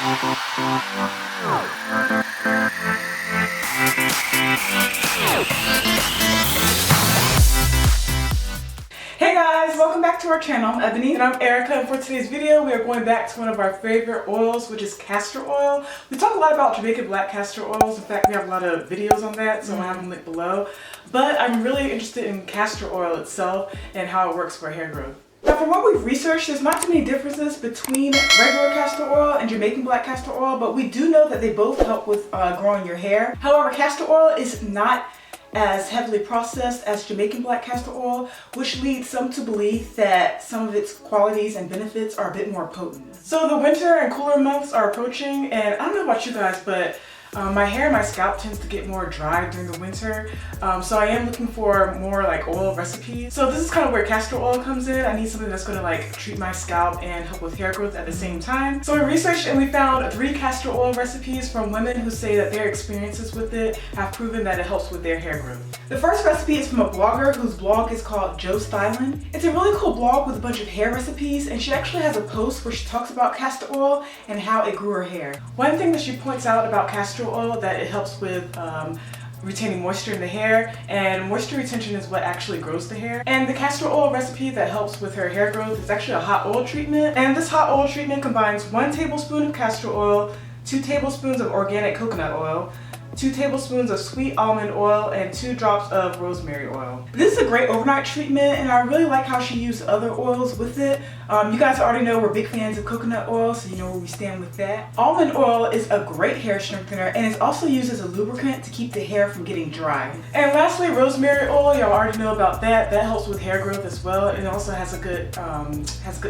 Hey guys, welcome back to our channel. I'm Ebony and I'm Erica, and for today's video we are going back to one of our favorite oils, which is castor oil. We talk a lot about Jamaican black castor oils. In fact, we have a lot of videos on that, so I'll have them linked below. But I'm really interested in castor oil itself and how it works for hair growth. Now, from what we've researched, there's not too many differences between regular castor oil and Jamaican black castor oil, but we do know that they both help with growing your hair. However, castor oil is not as heavily processed as Jamaican black castor oil, which leads some to believe that some of its qualities and benefits are a bit more potent. So the winter and cooler months are approaching, and I don't know about you guys, but my hair and my scalp tends to get more dry during the winter, so I am looking for more like oil recipes. So this is kind of where castor oil comes in. I need something that's going to like treat my scalp and help with hair growth at the same time. So we researched and we found 3 castor oil recipes from women who say that their experiences with it have proven that it helps with their hair growth. The first recipe is from a blogger whose blog is called Joe Stylin'. It's a really cool blog with a bunch of hair recipes, and she actually has a post where she talks about castor oil and how it grew her hair. One thing that she points out about castor oil that it helps with retaining moisture in the hair, and moisture retention is what actually grows the hair. And the castor oil recipe that helps with her hair growth is actually a hot oil treatment, and this hot oil treatment combines 1 tablespoon of castor oil, 2 tablespoons of organic coconut oil, 2 tablespoons of sweet almond oil, and 2 drops of rosemary oil. This is a great overnight treatment, and I really like how she used other oils with it. You guys already know we're big fans of coconut oil, so you know where we stand with that. Almond oil is a great hair strengthener, and it's also used as a lubricant to keep the hair from getting dry. And lastly, rosemary oil, y'all already know about that. That helps with hair growth as well, and it also has a good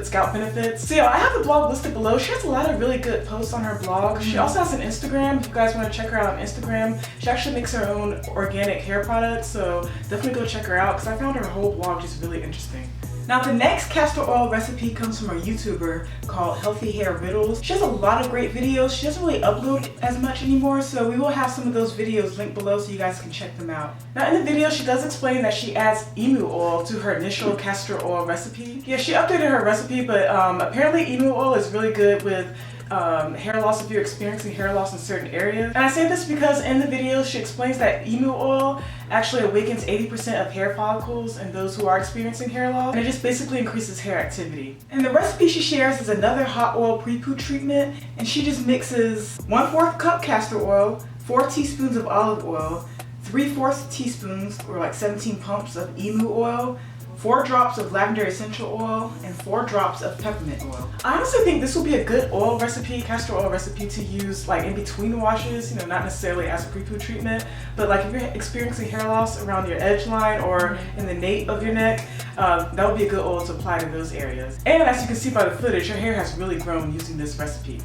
scalp benefits. So yeah, I have the blog listed below. She has a lot of really good posts on her blog. She also has an Instagram. If you guys want to check her out on Instagram, she actually makes her own organic hair products, so definitely go check her out because I found her whole blog just really interesting. Now the next castor oil recipe comes from a YouTuber called Healthy Hair Riddles. She has a lot of great videos. She doesn't really upload as much anymore, so we will have some of those videos linked below so you guys can check them out. Now in the video she does explain that she adds emu oil to her initial castor oil recipe. Yeah, she updated her recipe, but apparently emu oil is really good with hair loss if you're experiencing hair loss in certain areas. And I say this because in the video she explains that emu oil actually awakens 80% of hair follicles in those who are experiencing hair loss, and it just basically increases hair activity. And the recipe she shares is another hot oil pre-poo treatment, and she just mixes 1/4 cup castor oil, 4 teaspoons of olive oil, 3/4 teaspoons or like 17 pumps of emu oil, 4 drops of lavender essential oil, and 4 drops of peppermint oil. I honestly think this will be a good oil recipe, castor oil recipe, to use like in between washes, you know, not necessarily as a pre-poo treatment, but like if you're experiencing hair loss around your edge line or in the nape of your neck, that would be a good oil to apply to those areas. And as you can see by the footage, your hair has really grown using this recipe.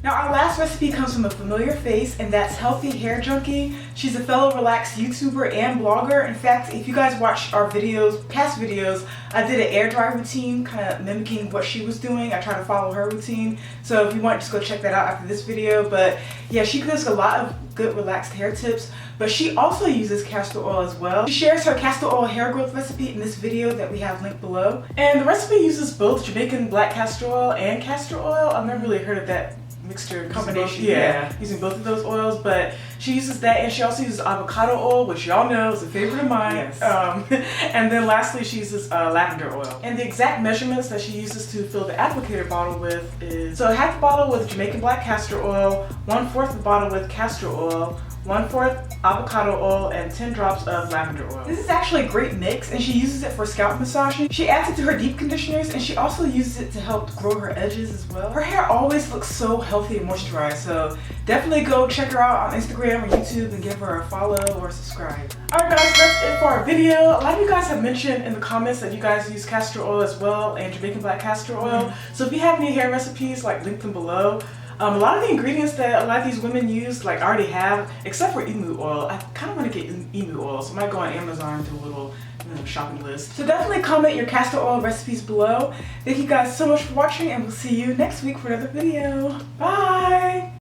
Now our last recipe comes from a familiar face, and that's Healthy Hair Junkie. She's a fellow relaxed YouTuber and blogger. In fact, if you guys watched our videos, past videos, I did an air dry routine kind of mimicking what she was doing. I try to follow her routine. So if you want, just go check that out after this video. But yeah, she gives a lot of good relaxed hair tips, but she also uses castor oil as well. She shares her castor oil hair growth recipe in this video that we have linked below. And the recipe uses both Jamaican black castor oil and castor oil. I've never really heard of that mixture combination, using both of those oils, but she uses that, and she also uses avocado oil, which y'all know is a favorite of mine. Yes. And then lastly she uses lavender oil. And the exact measurements that she uses to fill the applicator bottle with is, so half the bottle with Jamaican black castor oil, 1/4 the bottle with castor oil, 1/4 avocado oil, and 10 drops of lavender oil. This is actually a great mix, and she uses it for scalp massaging. She adds it to her deep conditioners, and she also uses it to help grow her edges as well. Her hair always looks so healthy and moisturized, so definitely go check her out on Instagram or YouTube and give her a follow or subscribe. Alright guys, that's it for our video. A lot of you guys have mentioned in the comments that you guys use castor oil as well, and Jamaican black castor oil. So if you have any hair recipes, like link them below. A lot of the ingredients that a lot of these women use, like I already have, except for emu oil. I kind of want to get emu oil, so I might go on Amazon and do a little shopping list. So definitely comment your castor oil recipes below. Thank you guys so much for watching, and we'll see you next week for another video. Bye!